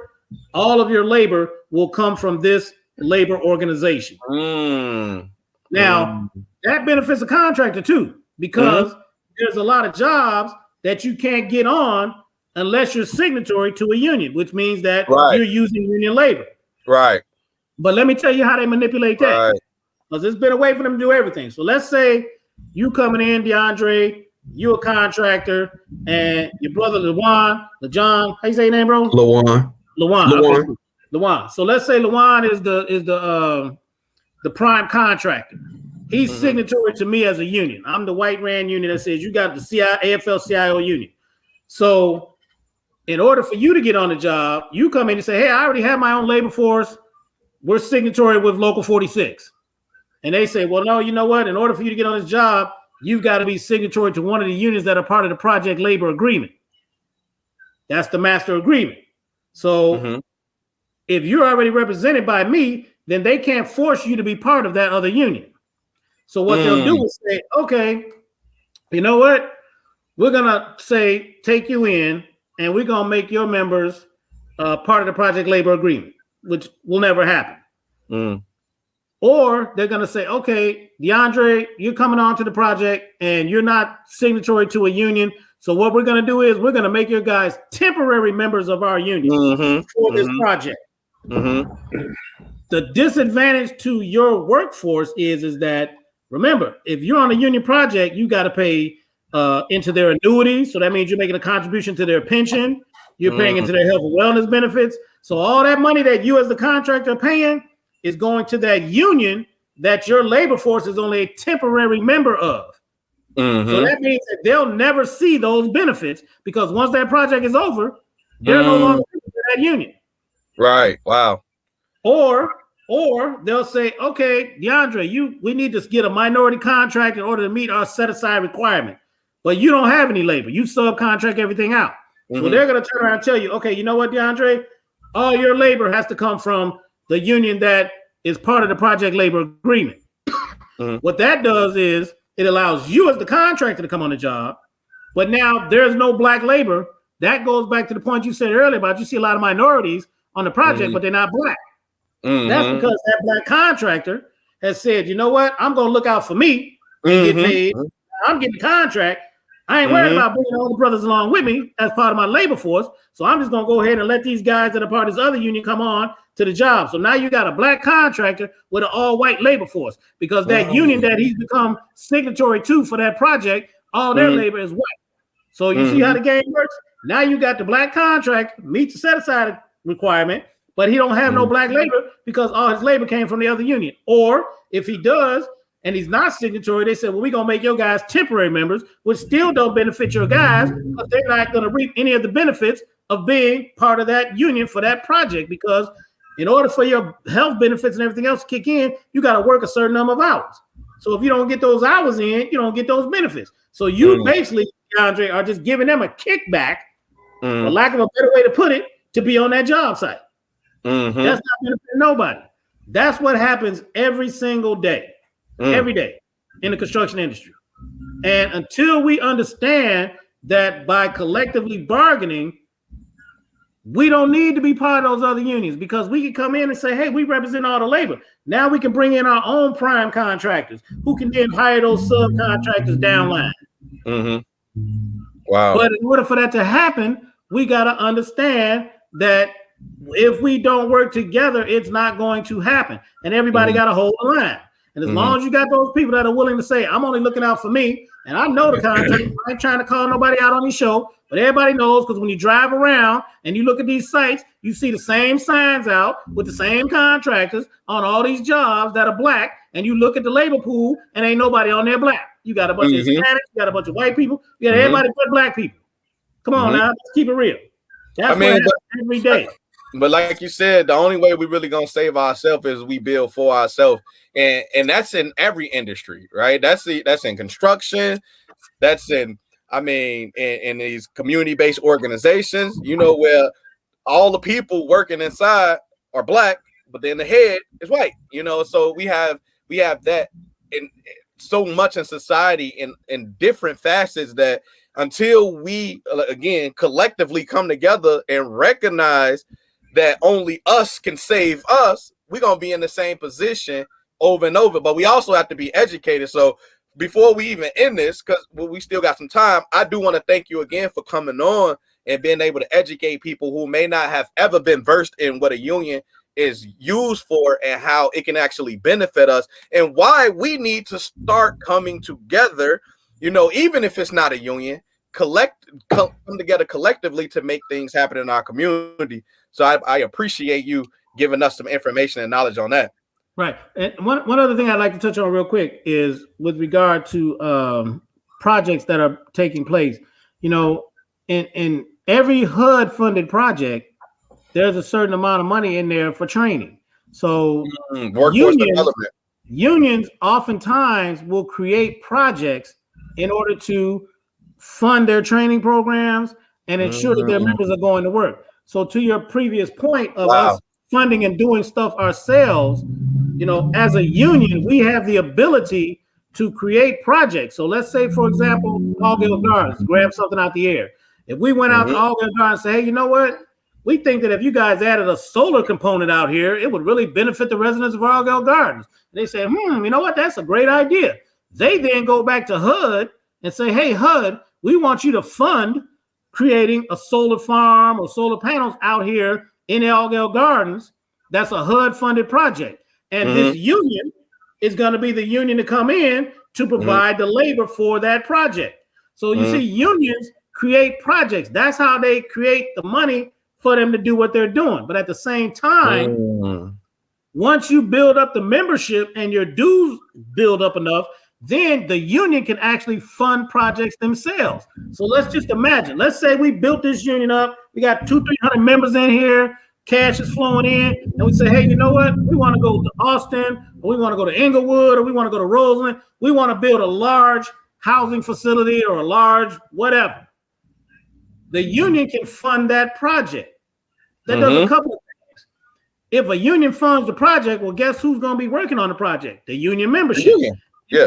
all of your labor will come from this labor organization. Now, that benefits a contractor too, because there's a lot of jobs that you can't get on unless you're signatory to a union, which means that you're using union labor. Right. But let me tell you how they manipulate that. Because it's been a way for them to do everything. So let's say you coming in, DeAndre, you a contractor, and your brother LaJohn, how you say your name, bro? Lawan. Okay. So let's say Lawan is the prime contractor. He's signatory to me as a union. I'm the White Rand union that says you got the AFL-CIO union. So in order for you to get on the job, you come in and say, hey, I already have my own labor force. We're signatory with Local 46. And they say, well, no, you know what? In order for you to get on this job, you've got to be signatory to one of the unions that are part of the project labor agreement. That's the master agreement. So if you're already represented by me, then they can't force you to be part of that other union. So what they'll do is say, okay, you know what? We're going to say, take you in, and we're going to make your members part of the project labor agreement, which will never happen. Or they're going to say, okay, DeAndre, you're coming on to the project and you're not signatory to a union. So what we're going to do is we're going to make your guys temporary members of our union for this project. The disadvantage to your workforce is that, remember, if you're on a union project, you got to pay into their annuities. So that means you're making a contribution to their pension. You're paying into their health and wellness benefits. So all that money that you as the contractor are paying is going to that union that your labor force is only a temporary member of. So that means that they'll never see those benefits because once that project is over, they're no longer in that union. Right. Wow. Or they'll say, okay, DeAndre, we need to get a minority contract in order to meet our set aside requirement, but you don't have any labor. You subcontract everything out. So they're going to turn around and tell you, okay, you know what, DeAndre, all your labor has to come from the union that is part of the project labor agreement. What that does is it allows you as the contractor to come on the job, but now there's no black labor. That goes back to the point you said earlier about you see a lot of minorities on the project, but they're not black. That's because that black contractor has said, you know what, I'm going to look out for me and get paid. I'm getting the contract. I ain't worried about bringing all the brothers along with me as part of my labor force. So I'm just going to go ahead and let these guys that are part of this other union come on to the job. So now you got a black contractor with an all-white labor force because that union that he's become signatory to for that project, all their labor is white. So you see how the game works? Now you got the black contractor meets the set-aside requirement, but he don't have no black labor because all his labor came from the other union. Or if he does, and he's not signatory, they said, well, we're going to make your guys temporary members, which still don't benefit your guys because they're not going to reap any of the benefits of being part of that union for that project. Because in order for your health benefits and everything else to kick in, you got to work a certain number of hours. So if you don't get those hours in, you don't get those benefits. So you basically, DeAndre, are just giving them a kickback, for lack of a better way to put it, to be on that job site. That's not benefiting nobody. That's what happens every single day. Every day in the construction industry. And until we understand that by collectively bargaining, we don't need to be part of those other unions because we can come in and say, hey, we represent all the labor. Now we can bring in our own prime contractors who can then hire those subcontractors downline. Wow. But in order for that to happen, we got to understand that if we don't work together, it's not going to happen. And everybody got to hold the line. And as long as you got those people that are willing to say, I'm only looking out for me, and I know the contract, I ain't trying to call nobody out on your show, but everybody knows, because when you drive around and you look at these sites, you see the same signs out with the same contractors on all these jobs that are black, and you look at the labor pool and ain't nobody on there black. You got a bunch of Hispanics, you got a bunch of white people, you got everybody but black people. Come on now, let's keep it real. That's what happens every day. But like you said, the only way we really gonna save ourselves is we build for ourselves, and that's in every industry, right? That's in construction, that's in in these community-based organizations, where all the people working inside are black, but then the head is white, So we have that in so much in society in different facets that until we again collectively come together and recognize that only us can save us, we're going to be in the same position over and over. But we also have to be educated. So before we even end this, because we still got some time, I do want to thank you again for coming on and being able to educate people who may not have ever been versed in what a union is used for and how it can actually benefit us and why we need to start coming together, even if it's not a union, come together collectively to make things happen in our community. So I appreciate you giving us some information and knowledge on that. Right. And one other thing I'd like to touch on real quick is with regard to projects that are taking place. In every HUD funded project, there's a certain amount of money in there for training. So unions oftentimes will create projects in order to fund their training programs and ensure that their members are going to work. So to your previous point of us funding and doing stuff ourselves, as a union, we have the ability to create projects. So let's say, for example, Allgale Gardens, grab something out the air. If we went out to Allgale Gardens and say, hey, you know what? We think that if you guys added a solar component out here, it would really benefit the residents of Allgale Gardens. And they say, you know what? That's a great idea. They then go back to HUD and say, hey, HUD, we want you to fund creating a solar farm or solar panels out here in Allgale Gardens. That's a HUD-funded project. And this union is going to be the union to come in to provide the labor for that project. So you see, unions create projects. That's how they create the money for them to do what they're doing. But at the same time, once you build up the membership and your dues build up enough, then the union can actually fund projects themselves. So let's just imagine, let's say we built this union up. We got 200-300 members in here. Cash is flowing in. And we say, hey, you know what? We want to go to Austin, or we want to go to Inglewood, or we want to go to Roseland. We want to build a large housing facility or a large whatever. The union can fund that project. That does a couple of things. If a union funds the project, well, guess who's going to be working on the project? The union membership.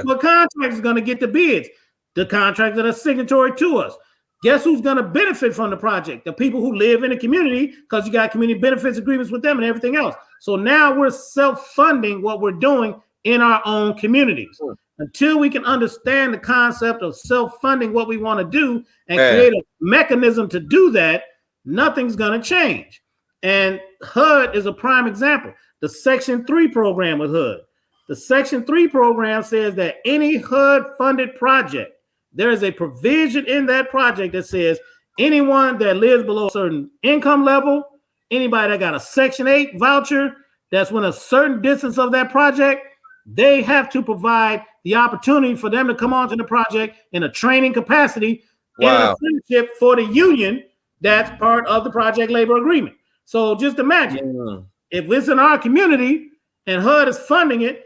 What contracts is going to get the bids? The contracts that are signatory to us. Guess who's going to benefit from the project? The people who live in the community, because you got community benefits agreements with them and everything else. So now we're self-funding what we're doing in our own communities. Until we can understand the concept of self-funding what we want to do and create a mechanism to do that, nothing's going to change. And HUD is a prime example. The Section 3 program with HUD. The Section 3 program says that any HUD-funded project, there is a provision in that project that says anyone that lives below a certain income level, anybody that got a Section 8 voucher, that's within a certain distance of that project, they have to provide the opportunity for them to come onto the project in a training capacity in a friendship for the union that's part of the project labor agreement. So just imagine if it's in our community and HUD is funding it,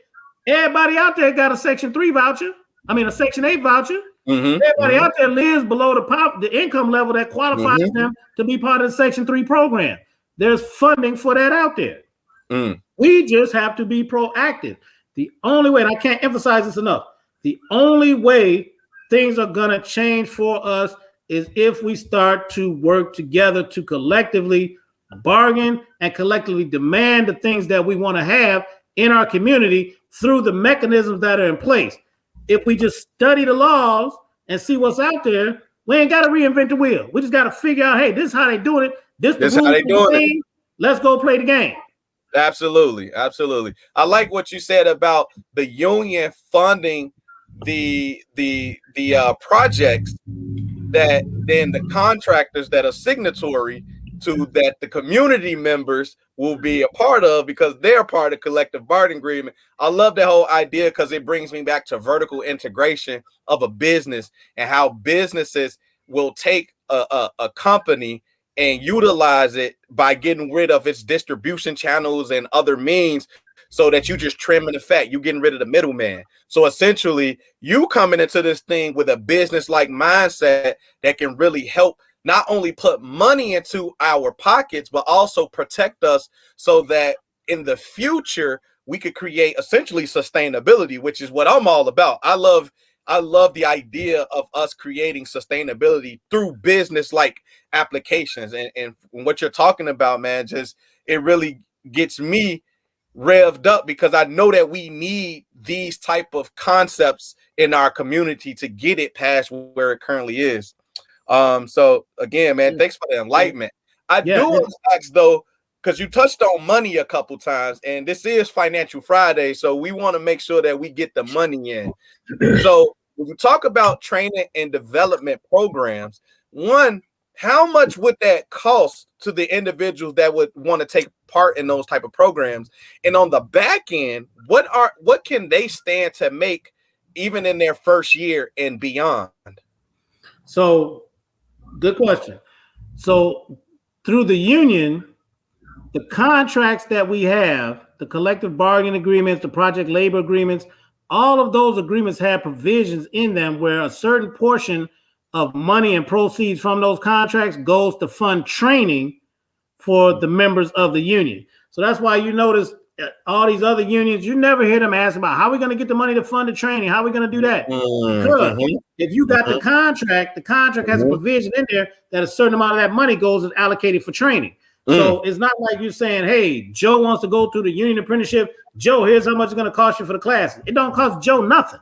everybody out there got a Section 3 voucher. A Section 8 voucher. Everybody out there lives below the income level that qualifies them to be part of the Section 3 program. There's funding for that out there. We just have to be proactive. The only way, and I can't emphasize this enough, the only way things are going to change for us is if we start to work together to collectively bargain and collectively demand the things that we want to have in our community through the mechanisms that are in place. If we just study the laws and see what's out there, We ain't got to reinvent the wheel. We just got to figure out, hey, this is how they doing it. This This the how rules they of the doing it. game. Let's go play the game. Absolutely. I like what you said about the union funding the projects that then the contractors that are signatory to that the community members will be a part of because they're part of collective bargaining agreement. I love that whole idea because it brings me back to vertical integration of a business and how businesses will take a company and utilize it by getting rid of its distribution channels and other means so that you just trimming the fat. You getting rid of the middleman. So essentially, you coming into this thing with a business-like mindset that can really help not only put money into our pockets, but also protect us so that in the future, we could create essentially sustainability, which is what I'm all about. I love the idea of us creating sustainability through business-like applications. And what you're talking about, man, just it really gets me revved up because I know that we need these type of concepts in our community to get it past where it currently is. So again, man, thanks for the enlightenment. I do want to ask though, because you touched on money a couple times, and this is Financial Friday, so we want to make sure that we get the money in. So when you talk about training and development programs, one, how much would that cost to the individuals that would want to take part in those type of programs? And on the back end, what can they stand to make even in their first year and beyond? So, good question. So, through the union, the contracts that we have, the collective bargaining agreements, the project labor agreements, all of those agreements have provisions in them where a certain portion of money and proceeds from those contracts goes to fund training for the members of the union. So that's why you notice all these other unions, you never hear them ask about how are we going to get the money to fund the training? How are we going to do that? Because if you got the contract has a provision in there that a certain amount of that money goes and allocated for training. So it's not like you're saying, hey, Joe wants to go through the union apprenticeship. Joe, here's how much it's going to cost you for the classes. It don't cost Joe nothing.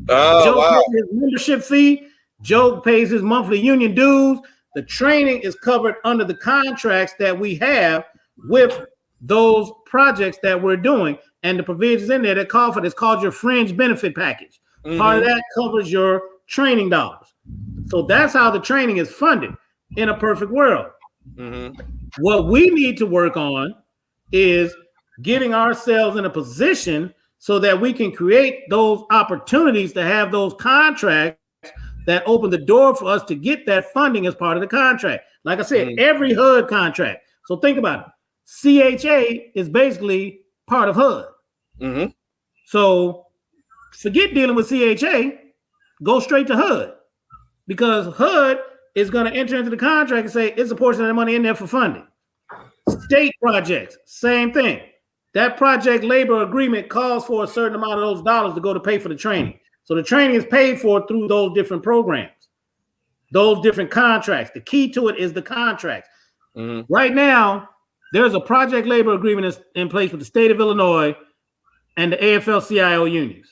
Joe pays his membership fee. Joe pays his monthly union dues. The training is covered under the contracts that we have with those projects that we're doing, and the provisions in there that call for this called your fringe benefit package. Part of that covers your training dollars. So that's how the training is funded in a perfect world. What we need to work on is getting ourselves in a position so that we can create those opportunities to have those contracts that open the door for us to get that funding as part of the contract. Like I said, every HUD contract. So think about it. CHA is basically part of HUD. So forget dealing with CHA, go straight to HUD, because HUD is going to enter into the contract and say it's a portion of the money in there for funding. State projects, same thing. That project labor agreement calls for a certain amount of those dollars to go to pay for the training. So the training is paid for through those different programs, those different contracts. The key to it is the contracts. Right now, there's a project labor agreement in place with the state of Illinois and the AFL-CIO unions,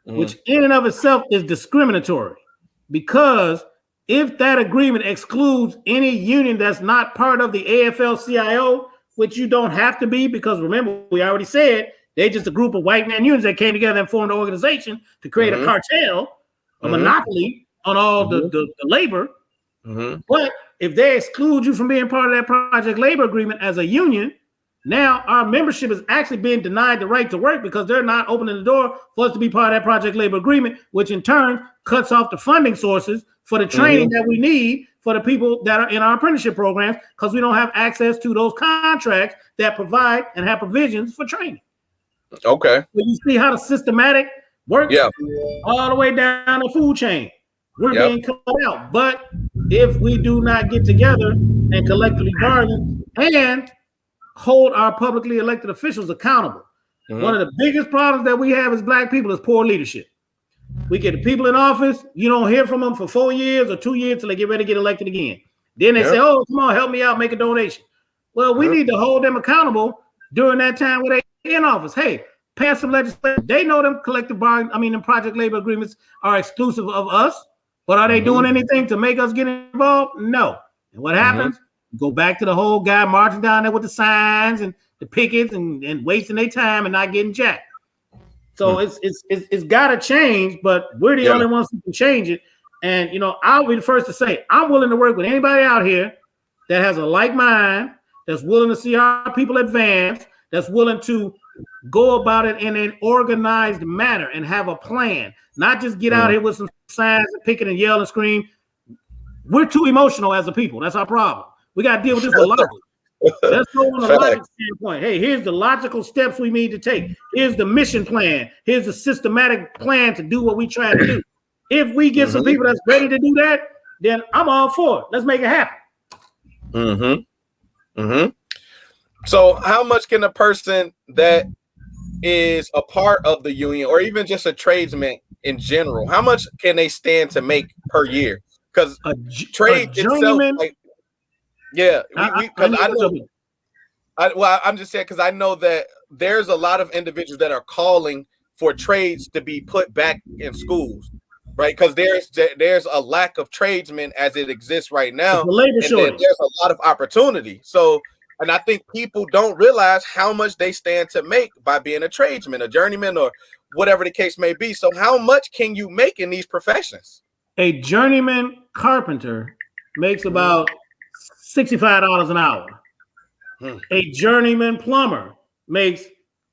which in and of itself is discriminatory, because if that agreement excludes any union that's not part of the AFL-CIO, which you don't have to be, because remember, we already said they're just a group of white man unions that came together and formed an organization to create a cartel, a monopoly on all the labor. But if they exclude you from being part of that project labor agreement as a union, now our membership is actually being denied the right to work because they're not opening the door for us to be part of that project labor agreement, which in turn cuts off the funding sources for the training that we need for the people that are in our apprenticeship programs, because we don't have access to those contracts that provide and have provisions for training. Okay. So you see how the systematic works all the way down the food chain. We're being cut out. But if we do not get together and collectively bargain and hold our publicly elected officials accountable, one of the biggest problems that we have as Black people is poor leadership. We get the people in office, you don't hear from them for 4 years or 2 years till they get ready to get elected again. Then they say, oh, come on, help me out, make a donation. Well, we need to hold them accountable during that time where they're in office. Hey, pass some legislation. They know them collective bargaining, them project labor agreements are exclusive of us. But are they doing anything to make us get involved? No. And what happens? Go back to the whole guy marching down there with the signs and the pickets and wasting their time and not getting jacked. So it's got to change, but we're the only ones who can change it. And, you know, I'll be the first to say, I'm willing to work with anybody out here that has a like mind, that's willing to see our people advance, that's willing to go about it in an organized manner and have a plan, not just get out here with some signs and picket and yell and scream. We're too emotional as a people. That's our problem. We got to deal with this with logic. Let's go on a logic standpoint. Hey, here's the logical steps we need to take. Here's the mission plan. Here's the systematic plan to do what we try to do. If we get some people that's ready to do that, then I'm all for it. Let's make it happen. So how much can a person that is a part of the union or even just a tradesman in general, how much can they stand to make per year? Because trade itself, like, I'm just saying, because I know that there's a lot of individuals that are calling for trades to be put back in schools, right? Because there's a lack of tradesmen as it exists right now, and there's a lot of opportunity. So, and I think people don't realize how much they stand to make by being a tradesman, a journeyman, or whatever the case may be. So how much can you make in these professions? A journeyman carpenter makes about $65 an hour. A journeyman plumber makes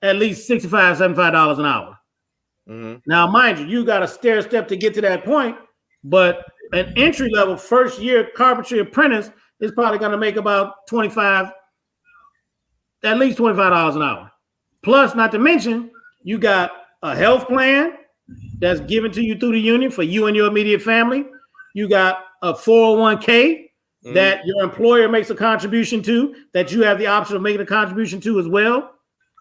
at least $65, $75 an hour. Now, mind you, you got a stair step to get to that point, but an entry level first year carpentry apprentice is probably going to make about at least $25 an hour. Plus, not to mention, you got a health plan that's given to you through the union for you and your immediate family. You got a 401k that your employer makes a contribution to, that you have the option of making a contribution to as well.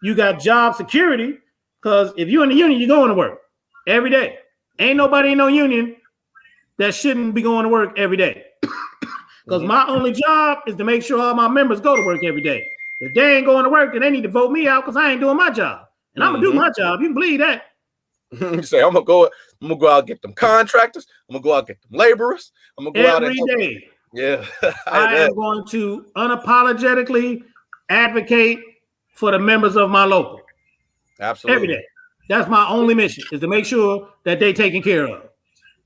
You got job security, because if you're in the union, you're going to work every day. Ain't nobody in no union that shouldn't be going to work every day. Because my only job is to make sure all my members go to work every day. If they ain't going to work, then they need to vote me out because I ain't doing my job. And I'm gonna do my job. You can believe that. You say, I'm gonna go out and get them contractors. I'm gonna go out and get them laborers. I'm gonna go out every day. Yeah. I am going to unapologetically advocate for the members of my local. Absolutely. Every day. That's my only mission, is to make sure that they taken care of.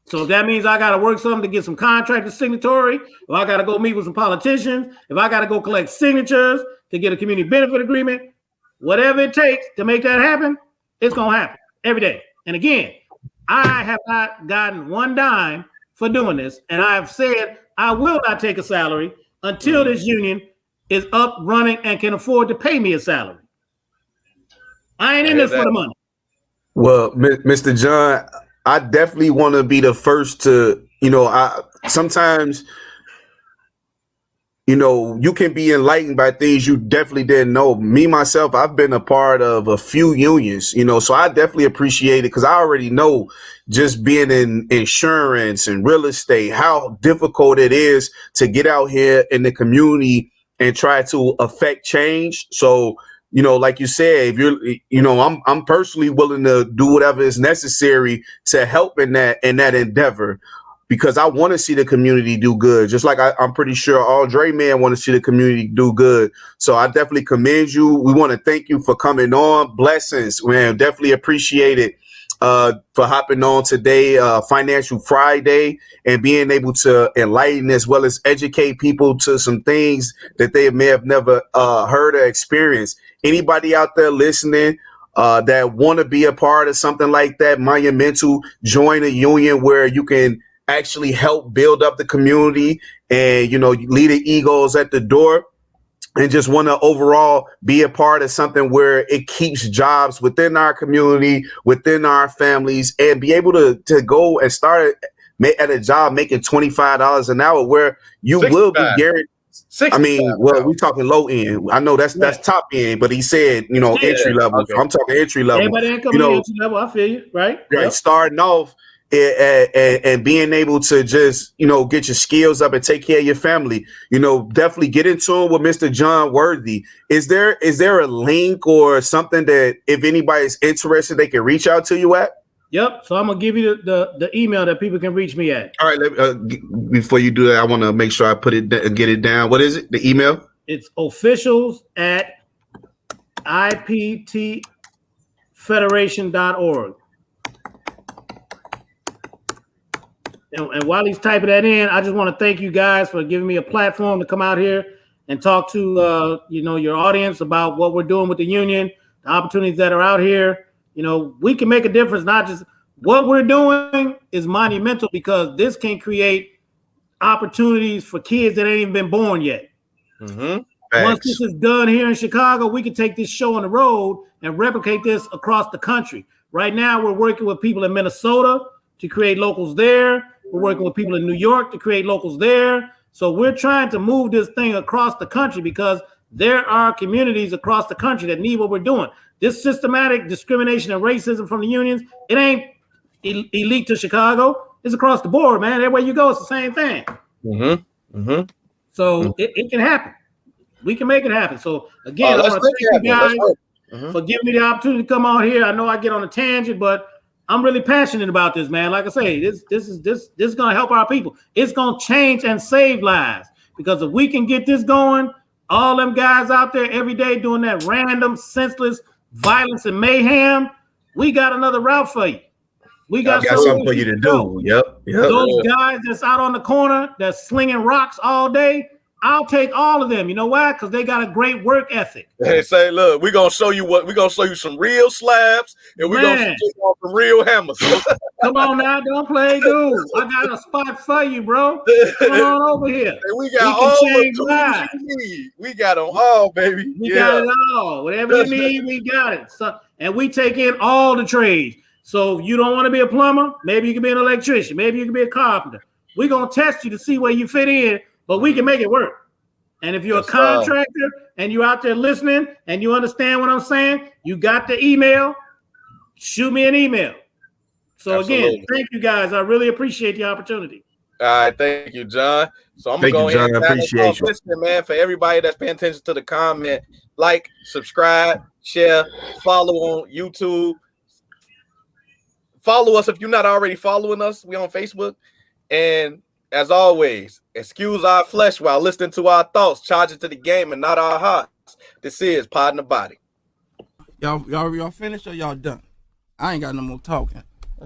So if that means I got to work something to get some contractors signatory, if I got to go meet with some politicians, if I got to go collect signatures to get a community benefit agreement, whatever it takes to make that happen, it's going to happen every day. And again, I have not gotten one dime for doing this. And I have said I will not take a salary until this union is up, running, and can afford to pay me a salary. I ain't in this for the money. Well, Mr. John, I definitely want to be the first to, sometimes, you can be enlightened by things you definitely didn't know. Me, myself, I've been a part of a few unions, so I definitely appreciate it because I already know just being in insurance and real estate, how difficult it is to get out here in the community and try to affect change. So, like you said, if you're, I'm personally willing to do whatever is necessary to help in that endeavor, because I want to see the community do good. Just like I'm pretty sure all Dre man want to see the community do good. So I definitely commend you. We want to thank you for coming on. Blessings, man. Definitely appreciate it for hopping on today, Financial Friday, and being able to enlighten as well as educate people to some things that they may have never heard or experienced. Anybody out there listening that want to be a part of something like that, monumental, join a union where you can actually help build up the community and, leave the egos at the door and just want to overall be a part of something where it keeps jobs within our community, within our families, and be able to go and start at a job making $25 an hour where you 65. Will be guaranteed. We're talking low end. I know that's top end, but he said, entry level. Okay. I'm talking entry level. Everybody ain't coming entry level. I feel you, right? Right. Yep. Starting off and being able to just, get your skills up and take care of your family. Definitely get in tune with Mr. John Worthy. Is there a link or something that if anybody's interested, they can reach out to you at? Yep. So I'm gonna give you the email that people can reach me at. All right. Before you do that, I want to make sure I put it get it down. What is it? The email? It's officials@iptfederation.org. And while he's typing that in, I just want to thank you guys for giving me a platform to come out here and talk to your audience about what we're doing with the union, the opportunities that are out here. We can make a difference. Not just what we're doing is monumental because this can create opportunities for kids that ain't even been born yet. Mm-hmm. Once this is done here in Chicago, we can take this show on the road and replicate this across the country. Right now, we're working with people in Minnesota to create locals there. We're working with people in New York to create locals there. So we're trying to move this thing across the country because there are communities across the country that need what we're doing. This systematic discrimination and racism from the unions, it ain't elite to Chicago. It's across the board, man. Everywhere you go, it's the same thing. Mm-hmm. Mm-hmm. So it can happen. We can make it happen. So again, I want to thank you guys for giving me the opportunity to come out here. I know I get on a tangent, but I'm really passionate about this, man. Like I say, this is gonna help our people. It's gonna change and save lives because if we can get this going, all them guys out there every day doing that random, senseless violence and mayhem, we got another route for you. We got something for you to do. Yep. Those guys that's out on the corner that's slinging rocks all day, I'll take all of them. You know why? Because they got a great work ethic. They say, look, we're gonna show you some real slabs and we're gonna show you some real hammers. Come on now, don't play dude. I got a spot for you, bro. Come on over here. And we got all the tools you need. We got them all, baby. We got it all. Whatever you need, we got it. So, and we take in all the trades. So if you don't want to be a plumber, maybe you can be an electrician, maybe you can be a carpenter. We're gonna test you to see where you fit in. But we can make it work. And if you're a contractor and you're out there listening and you understand what I'm saying, you got the email, shoot me an email. So again, thank you guys. I really appreciate the opportunity. All right, thank you, John. So I'm gonna go ahead and appreciate you, man. For everybody that's paying attention to the comment, like, subscribe, share, follow on YouTube. Follow us if you're not already following us. We on Facebook. And as always, excuse our flesh while listening to our thoughts, charge it to the game and not our hearts. This is Poddin the Body. Y'all finished or y'all done? I ain't got no more talking.